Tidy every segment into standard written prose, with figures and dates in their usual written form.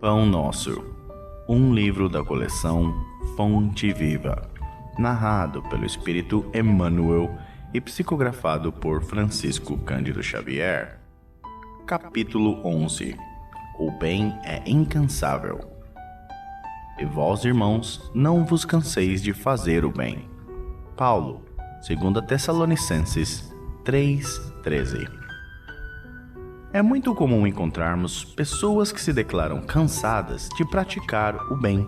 Pão Nosso, um livro da coleção Fonte Viva, narrado pelo Espírito Emmanuel e psicografado por Francisco Cândido Xavier. Capítulo 11. O bem é incansável. E vós, irmãos, não vos canseis de fazer o bem. Paulo, 2 Tessalonicenses 3:13. É muito comum encontrarmos pessoas que se declaram cansadas de praticar o bem.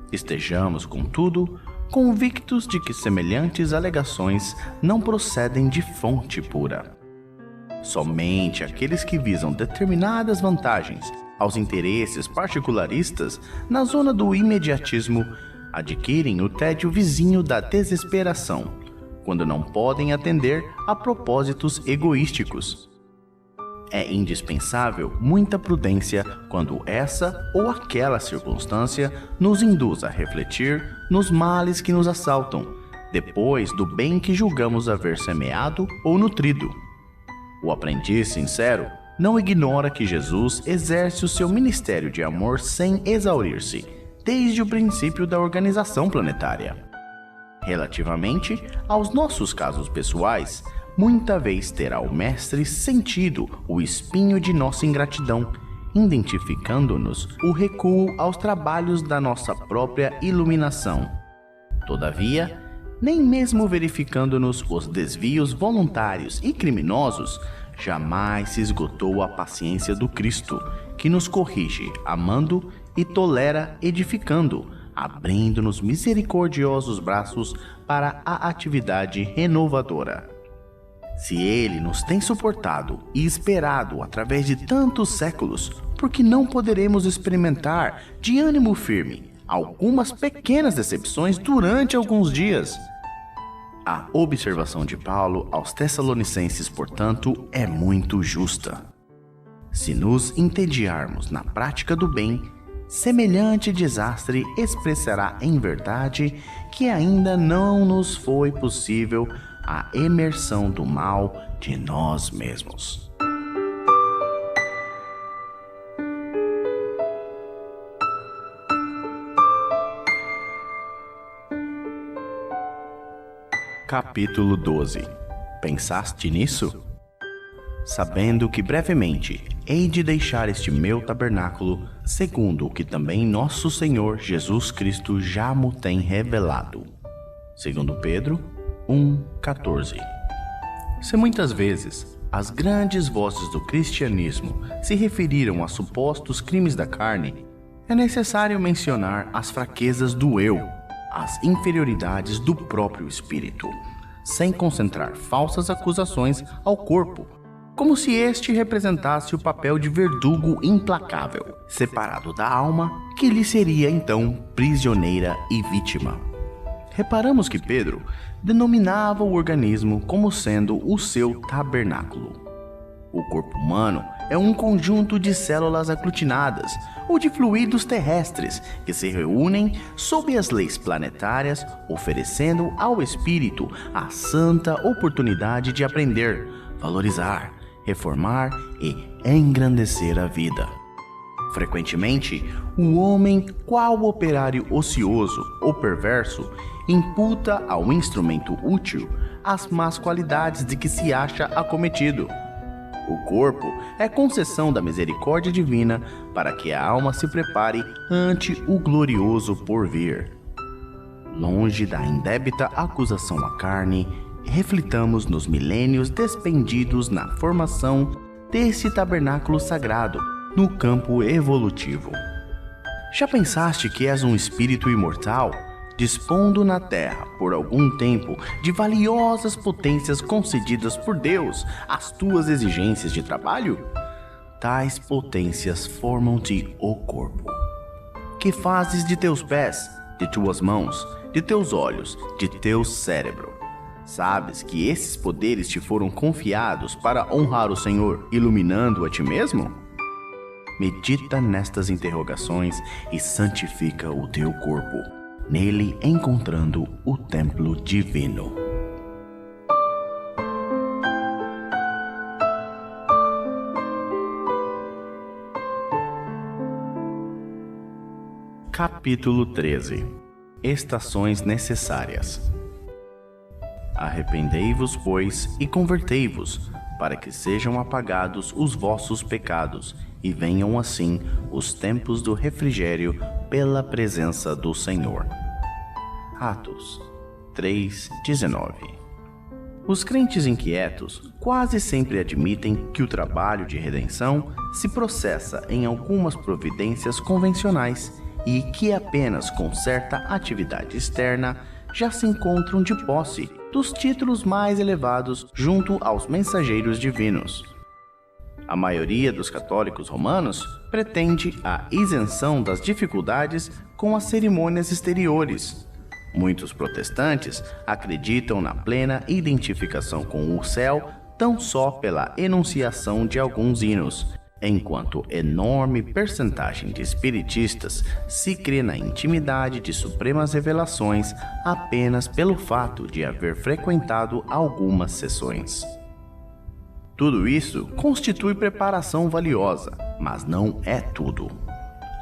Estejamos, contudo, convictos de que semelhantes alegações não procedem de fonte pura. Somente aqueles que visam determinadas vantagens aos interesses particularistas na zona do imediatismo adquirem o tédio vizinho da desesperação, quando não podem atender a propósitos egoísticos. É indispensável muita prudência quando essa ou aquela circunstância nos induz a refletir nos males que nos assaltam, depois do bem que julgamos haver semeado ou nutrido. O aprendiz sincero não ignora que Jesus exerce o seu ministério de amor sem exaurir-se, desde o princípio da organização planetária. Relativamente aos nossos casos pessoais, muita vez terá o Mestre sentido o espinho de nossa ingratidão, identificando-nos o recuo aos trabalhos da nossa própria iluminação. Todavia, nem mesmo verificando-nos os desvios voluntários e criminosos, jamais se esgotou a paciência do Cristo, que nos corrige, amando e tolera, edificando, abrindo-nos misericordiosos braços para a atividade renovadora. Se Ele nos tem suportado e esperado através de tantos séculos, por que não poderemos experimentar, de ânimo firme, algumas pequenas decepções durante alguns dias? A observação de Paulo aos Tessalonicenses, portanto, é muito justa. Se nos entediarmos na prática do bem, semelhante desastre expressará em verdade que ainda não nos foi possível a emersão do mal de nós mesmos. Capítulo 12. Pensaste nisso? Sabendo que brevemente hei de deixar este meu tabernáculo, segundo o que também nosso Senhor Jesus Cristo já mo tem revelado. 2 Pedro 1:14. Se muitas vezes as grandes vozes do cristianismo se referiram a supostos crimes da carne, é necessário mencionar as fraquezas do eu, as inferioridades do próprio espírito, sem concentrar falsas acusações ao corpo, como se este representasse o papel de verdugo implacável, separado da alma, que lhe seria então prisioneira e vítima. Reparamos que Pedro denominava o organismo como sendo o seu tabernáculo. O corpo humano é um conjunto de células aglutinadas ou de fluidos terrestres que se reúnem sob as leis planetárias, oferecendo ao espírito a santa oportunidade de aprender, valorizar, reformar e engrandecer a vida. Frequentemente, o homem, qual operário ocioso ou perverso, imputa ao instrumento útil as más qualidades de que se acha acometido. O corpo é concessão da misericórdia divina para que a alma se prepare ante o glorioso porvir. Longe da indébita acusação à carne, reflitamos nos milênios despendidos na formação desse tabernáculo sagrado no campo evolutivo. Já pensaste que és um espírito imortal, dispondo na terra por algum tempo de valiosas potências concedidas por Deus às tuas exigências de trabalho? Tais potências formam-te o corpo. Que fazes de teus pés, de tuas mãos, de teus olhos, de teu cérebro? Sabes que esses poderes te foram confiados para honrar o Senhor, iluminando a ti mesmo? Medita nestas interrogações e santifica o teu corpo, nele encontrando o templo divino. Capítulo 13. Estações necessárias. Arrependei-vos, pois, e convertei-vos, para que sejam apagados os vossos pecados, e venham assim os tempos do refrigério pela presença do Senhor. Atos 3:19. Os crentes inquietos quase sempre admitem que o trabalho de redenção se processa em algumas providências convencionais e que apenas com certa atividade externa já se encontram de posse dos títulos mais elevados junto aos mensageiros divinos. A maioria dos católicos romanos pretende a isenção das dificuldades com as cerimônias exteriores. Muitos protestantes acreditam na plena identificação com o céu tão só pela enunciação de alguns hinos, enquanto enorme percentagem de espiritistas se crê na intimidade de supremas revelações apenas pelo fato de haver frequentado algumas sessões. Tudo isso constitui preparação valiosa, mas não é tudo.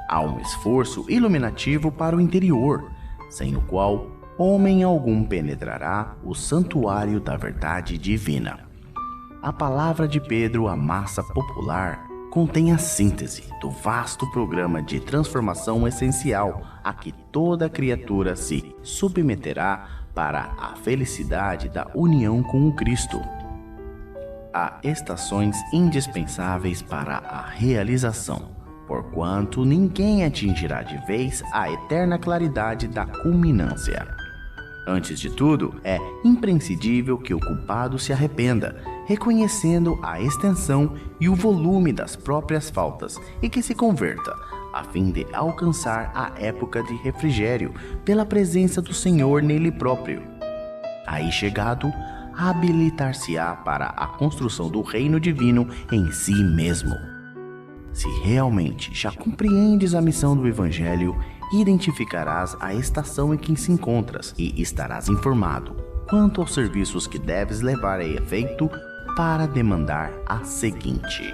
Há um esforço iluminativo para o interior, sem o qual homem algum penetrará o santuário da verdade divina. A palavra de Pedro à massa popular contém a síntese do vasto programa de transformação essencial a que toda criatura se submeterá para a felicidade da união com o Cristo. Há estações indispensáveis para a realização, porquanto ninguém atingirá de vez a eterna claridade da culminância. Antes de tudo, é imprescindível que o culpado se arrependa, reconhecendo a extensão e o volume das próprias faltas, e que se converta, a fim de alcançar a época de refrigério pela presença do Senhor nele próprio. Aí chegado, habilitar-se-á para a construção do reino divino em si mesmo. Se realmente já compreendes a missão do Evangelho, identificarás a estação em que se encontras e estarás informado quanto aos serviços que deves levar a efeito para demandar a seguinte.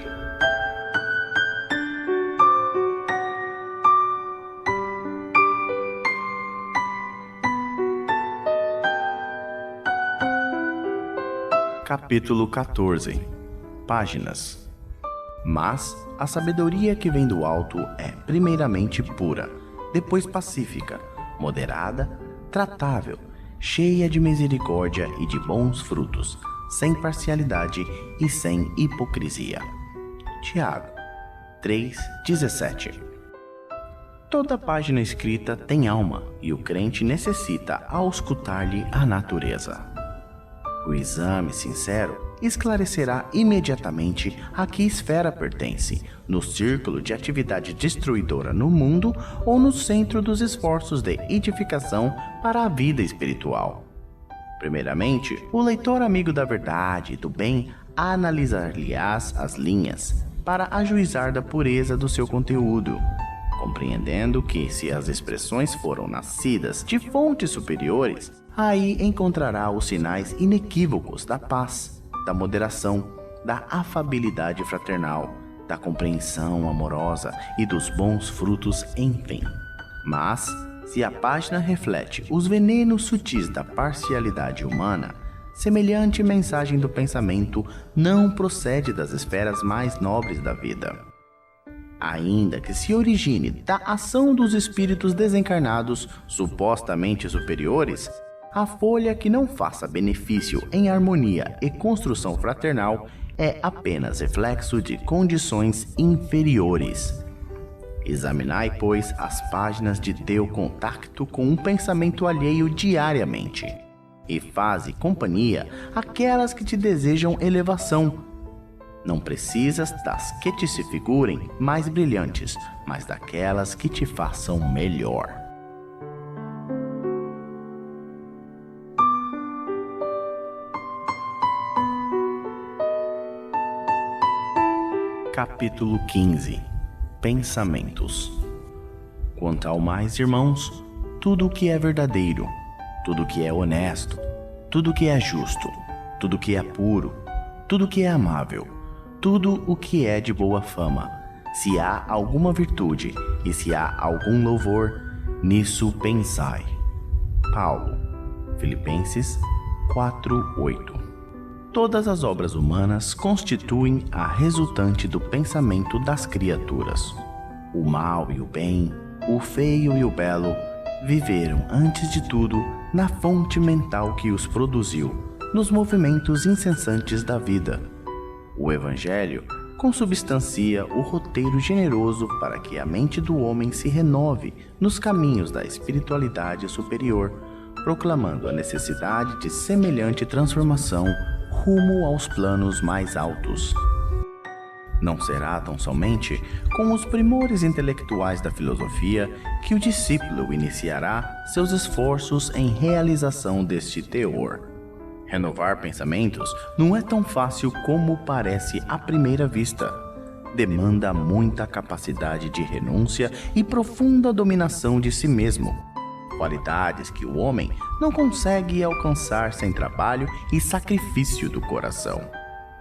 Capítulo 14. Páginas. Mas a sabedoria que vem do alto é primeiramente pura, depois pacífica, moderada, tratável, cheia de misericórdia e de bons frutos, sem parcialidade e sem hipocrisia. Tiago 3:17. Toda página escrita tem alma, e o crente necessita auscultar-lhe a natureza. O exame sincero esclarecerá imediatamente a que esfera pertence, no círculo de atividade destruidora no mundo ou no centro dos esforços de edificação para a vida espiritual. Primeiramente, o leitor amigo da verdade e do bem analisar-lhe-ás as linhas, para ajuizar da pureza do seu conteúdo, compreendendo que, se as expressões foram nascidas de fontes superiores, aí encontrará os sinais inequívocos da paz, da moderação, da afabilidade fraternal, da compreensão amorosa e dos bons frutos, enfim. Mas, se a página reflete os venenos sutis da parcialidade humana, semelhante mensagem do pensamento não procede das esferas mais nobres da vida. Ainda que se origine da ação dos espíritos desencarnados supostamente superiores, a folha que não faça benefício em harmonia e construção fraternal é apenas reflexo de condições inferiores. Examinai, pois, as páginas de teu contacto com um pensamento alheio diariamente, e faze companhia àquelas que te desejam elevação. Não precisas das que te se figurem mais brilhantes, mas daquelas que te façam melhor. Capítulo 15. Pensamentos. Quanto ao mais, irmãos, tudo o que é verdadeiro, tudo o que é honesto, tudo o que é justo, tudo o que é puro, tudo o que é amável, tudo o que é de boa fama, se há alguma virtude e se há algum louvor, nisso pensai. Paulo, Filipenses 4:8. Todas as obras humanas constituem a resultante do pensamento das criaturas. O mal e o bem, o feio e o belo, viveram antes de tudo na fonte mental que os produziu, nos movimentos incessantes da vida. O Evangelho consubstancia o roteiro generoso para que a mente do homem se renove nos caminhos da espiritualidade superior, proclamando a necessidade de semelhante transformação rumo aos planos mais altos. Não será tão somente com os primores intelectuais da filosofia que o discípulo iniciará seus esforços em realização deste teor. Renovar pensamentos não é tão fácil como parece à primeira vista. Demanda muita capacidade de renúncia e profunda dominação de si mesmo, qualidades que o homem não consegue alcançar sem trabalho e sacrifício do coração.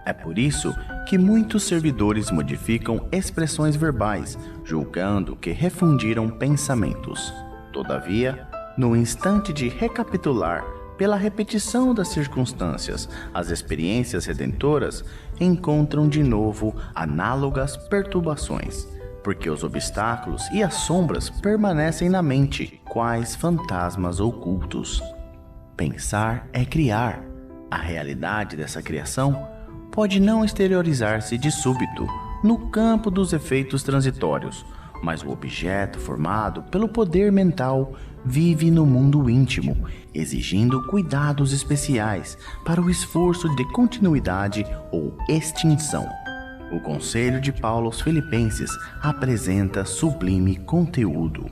É por isso que muitos servidores modificam expressões verbais, julgando que refundiram pensamentos. Todavia, no instante de recapitular, pela repetição das circunstâncias, as experiências redentoras encontram de novo análogas perturbações, porque os obstáculos e as sombras permanecem na mente, quais fantasmas ocultos. Pensar é criar. A realidade dessa criação pode não exteriorizar-se de súbito no campo dos efeitos transitórios, mas o objeto formado pelo poder mental vive no mundo íntimo, exigindo cuidados especiais para o esforço de continuidade ou extinção. O conselho de Paulo aos Filipenses apresenta sublime conteúdo.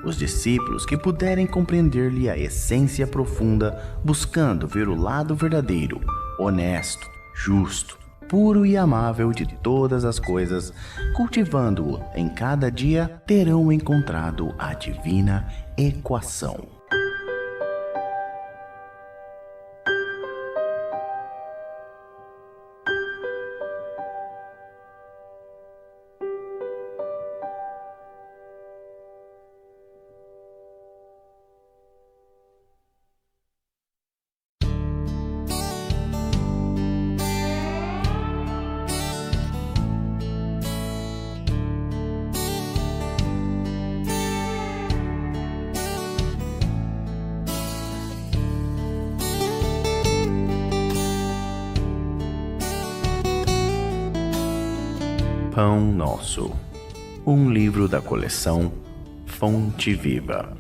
Os discípulos que puderem compreender-lhe a essência profunda, buscando ver o lado verdadeiro, honesto, justo, puro e amável de todas as coisas, cultivando-o em cada dia, terão encontrado a divina equação. Pão Nosso, um livro da coleção Fonte Viva,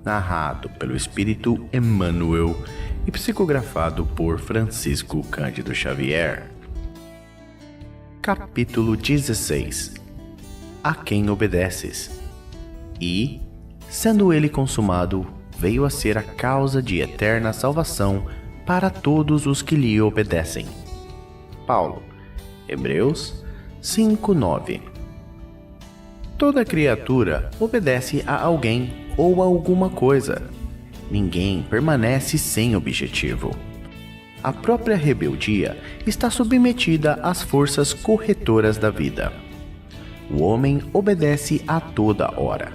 narrado pelo Espírito Emmanuel e psicografado por Francisco Cândido Xavier. Capítulo 16. A quem obedeces? E, sendo ele consumado, veio a ser a causa de eterna salvação para todos os que lhe obedecem. Paulo, Hebreus 5:9. Toda criatura obedece a alguém ou a alguma coisa. Ninguém permanece sem objetivo. A própria rebeldia está submetida às forças corretoras da vida. O homem obedece a toda hora.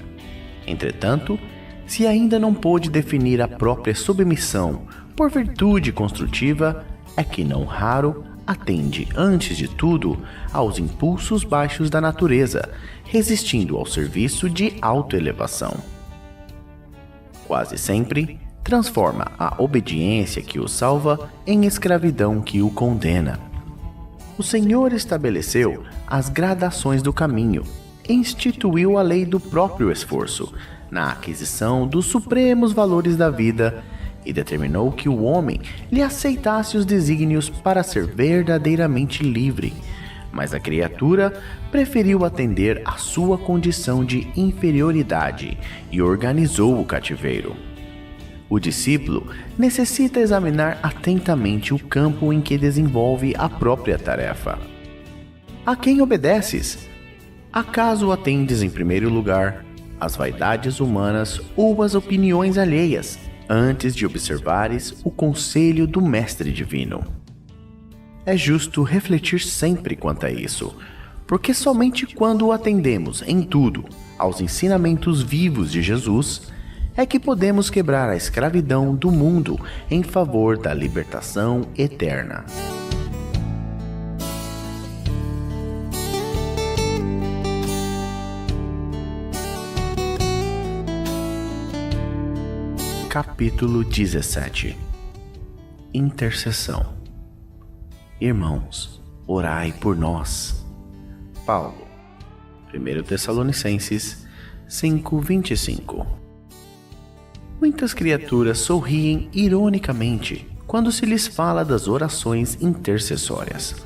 Entretanto, se ainda não pôde definir a própria submissão por virtude construtiva, é que não raro atende, antes de tudo, aos impulsos baixos da natureza, resistindo ao serviço de autoelevação. Quase sempre, transforma a obediência que o salva em escravidão que o condena. O Senhor estabeleceu as gradações do caminho, instituiu a lei do próprio esforço, na aquisição dos supremos valores da vida, e determinou que o homem lhe aceitasse os desígnios para ser verdadeiramente livre, mas a criatura preferiu atender à sua condição de inferioridade e organizou o cativeiro. O discípulo necessita examinar atentamente o campo em que desenvolve a própria tarefa. A quem obedeces? Acaso atendes em primeiro lugar às vaidades humanas ou às opiniões alheias, antes de observares o conselho do Mestre Divino? É justo refletir sempre quanto a isso, porque somente quando atendemos em tudo aos ensinamentos vivos de Jesus é que podemos quebrar a escravidão do mundo em favor da libertação eterna. Capítulo 17. Intercessão. Irmãos, orai por nós. Paulo, 1 Tessalonicenses 5:25. Muitas criaturas sorriem ironicamente quando se lhes fala das orações intercessórias.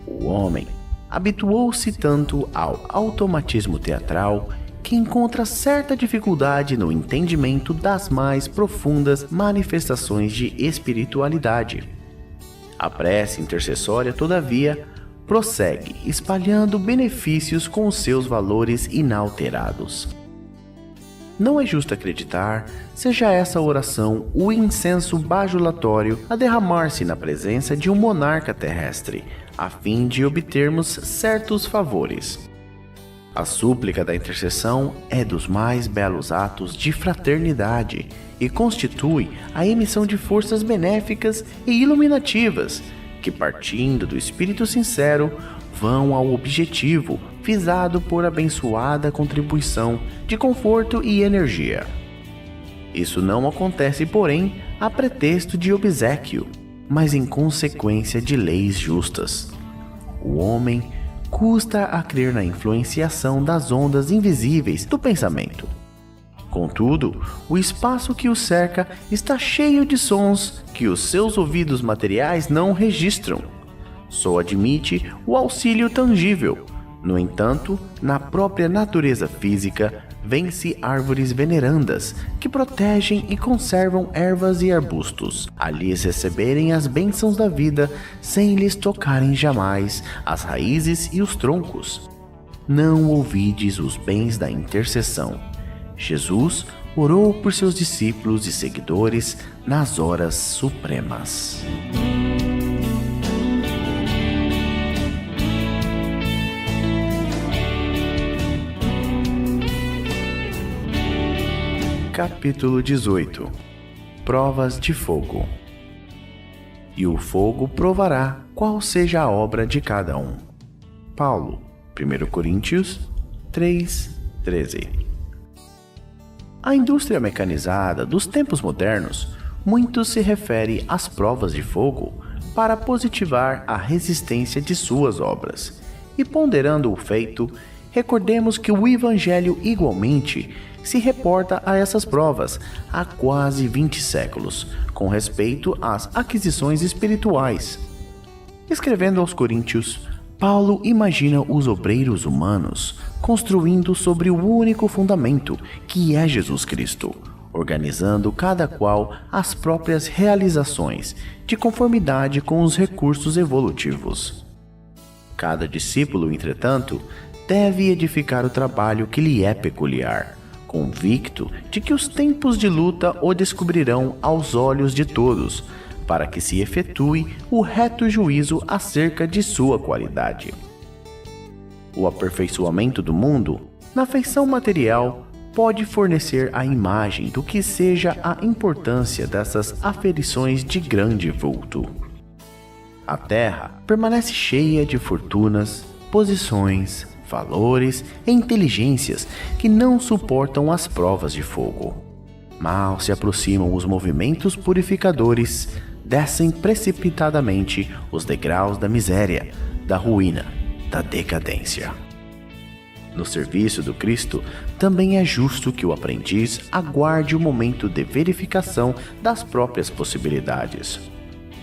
O homem habituou-se tanto ao automatismo teatral que encontra certa dificuldade no entendimento das mais profundas manifestações de espiritualidade. A prece intercessória, todavia, prossegue espalhando benefícios com os seus valores inalterados. Não é justo acreditar seja essa oração o incenso bajulatório a derramar-se na presença de um monarca terrestre, a fim de obtermos certos favores. A súplica da intercessão é dos mais belos atos de fraternidade e constitui a emissão de forças benéficas e iluminativas que, partindo do espírito sincero, vão ao objetivo visado por abençoada contribuição de conforto e energia. Isso não acontece, porém, a pretexto de obséquio, mas em consequência de leis justas. O homem custa a crer na influenciação das ondas invisíveis do pensamento. Contudo, o espaço que o cerca está cheio de sons que os seus ouvidos materiais não registram. Só admite o auxílio tangível. No entanto, na própria natureza física, vê-se árvores venerandas que protegem e conservam ervas e arbustos, a lhes receberem as bênçãos da vida sem lhes tocarem jamais as raízes e os troncos. Não ouvides os bens da intercessão. Jesus orou por seus discípulos e seguidores nas horas supremas. Capítulo 18. Provas de fogo. E o fogo provará qual seja a obra de cada um. Paulo, 1 Coríntios 3:13. A indústria mecanizada dos tempos modernos muito se refere às provas de fogo para positivar a resistência de suas obras. E ponderando o feito, recordemos que o Evangelho igualmente se reporta a essas provas há quase 20 séculos, com respeito às aquisições espirituais. Escrevendo aos Coríntios, Paulo imagina os obreiros humanos construindo sobre o único fundamento, que é Jesus Cristo, organizando cada qual as próprias realizações, de conformidade com os recursos evolutivos. Cada discípulo, entretanto, deve edificar o trabalho que lhe é peculiar, convicto de que os tempos de luta o descobrirão aos olhos de todos, para que se efetue o reto juízo acerca de sua qualidade. O aperfeiçoamento do mundo, na feição material, pode fornecer a imagem do que seja a importância dessas aferições de grande vulto. A terra permanece cheia de fortunas, posições, valores e inteligências que não suportam as provas de fogo. Mal se aproximam os movimentos purificadores, descem precipitadamente os degraus da miséria, da ruína, da decadência. No serviço do Cristo, também é justo que o aprendiz aguarde o momento de verificação das próprias possibilidades.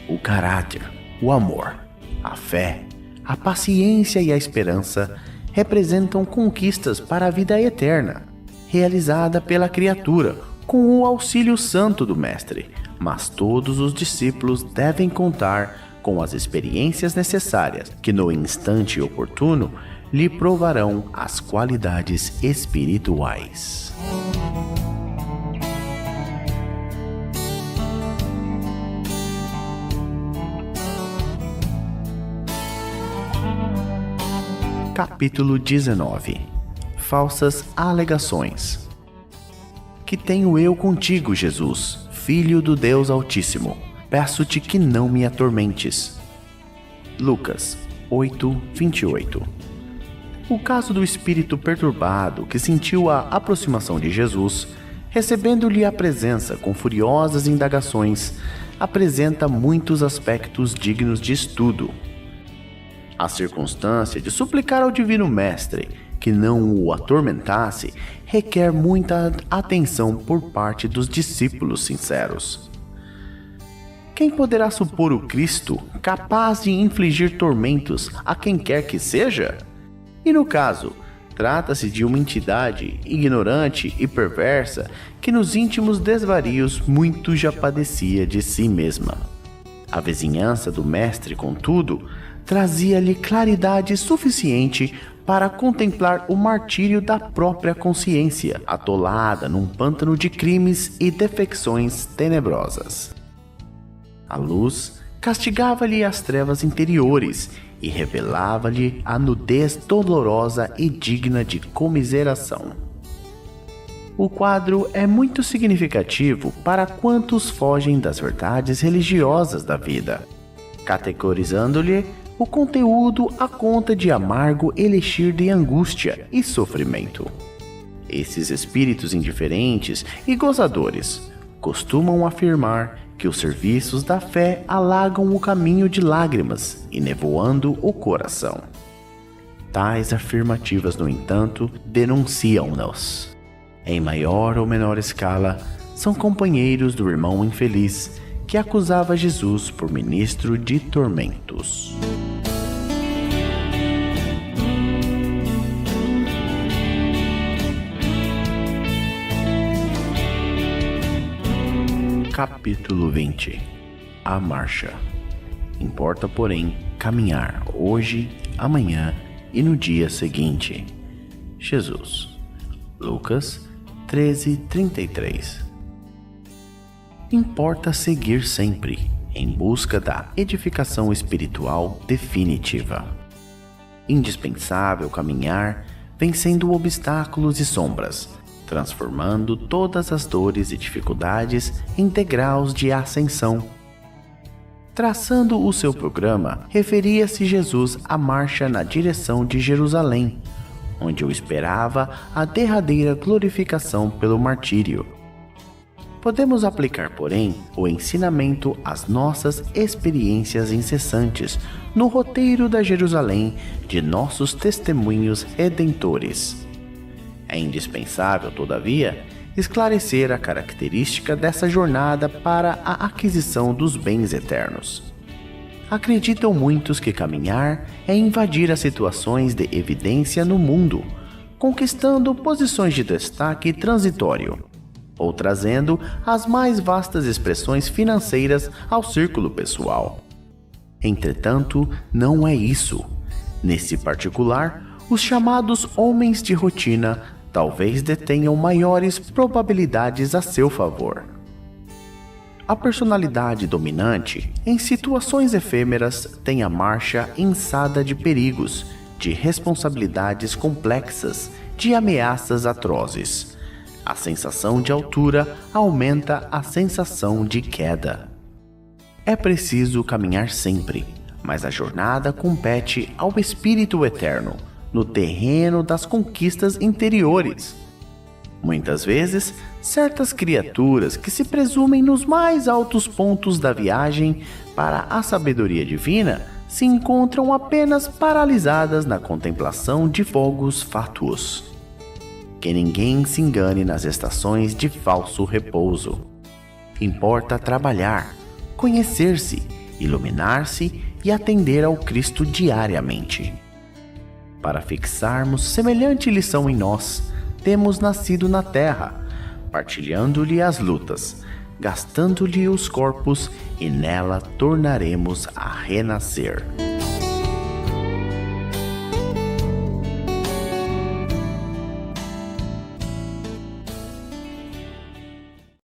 O caráter, o amor, a fé, a paciência e a esperança representam conquistas para a vida eterna, realizada pela criatura com o auxílio santo do Mestre, mas todos os discípulos devem contar com as experiências necessárias que no instante oportuno lhe provarão as qualidades espirituais. Capítulo 19. Falsas alegações. Que tenho eu contigo, Jesus, Filho do Deus Altíssimo? Peço-te que não me atormentes. Lucas 8:28. O caso do espírito perturbado que sentiu a aproximação de Jesus, recebendo-lhe a presença com furiosas indagações, apresenta muitos aspectos dignos de estudo. A circunstância de suplicar ao Divino Mestre que não o atormentasse requer muita atenção por parte dos discípulos sinceros. Quem poderá supor o Cristo capaz de infligir tormentos a quem quer que seja? E no caso, trata-se de uma entidade ignorante e perversa que nos íntimos desvarios muito já padecia de si mesma. A vizinhança do mestre, contudo, trazia-lhe claridade suficiente para contemplar o martírio da própria consciência, atolada num pântano de crimes e defecções tenebrosas. A luz castigava-lhe as trevas interiores e revelava-lhe a nudez dolorosa e digna de comiseração. O quadro é muito significativo para quantos fogem das verdades religiosas da vida, categorizando-lhe o conteúdo à conta de amargo elixir de angústia e sofrimento. Esses espíritos indiferentes e gozadores costumam afirmar que os serviços da fé alagam o caminho de lágrimas e nevoando o coração. Tais afirmativas, no entanto, denunciam-nos. Em maior ou menor escala, são companheiros do irmão infeliz que acusava Jesus por ministro de tormentos. Capítulo 20. A marcha. Importa, porém, caminhar hoje, amanhã e no dia seguinte. Jesus. Lucas 13:33. Importa seguir sempre, em busca da edificação espiritual definitiva. Indispensável caminhar, vencendo obstáculos e sombras, transformando todas as dores e dificuldades em degraus de ascensão. Traçando o seu programa, referia-se Jesus à marcha na direção de Jerusalém, onde o esperava a derradeira glorificação pelo martírio. Podemos aplicar, porém, o ensinamento às nossas experiências incessantes no roteiro da Jerusalém de nossos testemunhos redentores. É indispensável, todavia, esclarecer a característica dessa jornada para a aquisição dos bens eternos. Acreditam muitos que caminhar é invadir as situações de evidência no mundo, conquistando posições de destaque transitório, ou trazendo as mais vastas expressões financeiras ao círculo pessoal. Entretanto, não é isso. Nesse particular, os chamados homens de rotina talvez detenham maiores probabilidades a seu favor. A personalidade dominante, em situações efêmeras, tem a marcha inçada de perigos, de responsabilidades complexas, de ameaças atrozes. A sensação de altura aumenta a sensação de queda. É preciso caminhar sempre, mas a jornada compete ao Espírito Eterno, no terreno das conquistas interiores. Muitas vezes, certas criaturas que se presumem nos mais altos pontos da viagem para a sabedoria divina se encontram apenas paralisadas na contemplação de fogos fátuos. Que ninguém se engane nas estações de falso repouso. Importa trabalhar, conhecer-se, iluminar-se e atender ao Cristo diariamente. Para fixarmos semelhante lição em nós, temos nascido na terra, partilhando-lhe as lutas, gastando-lhe os corpos, e nela tornaremos a renascer.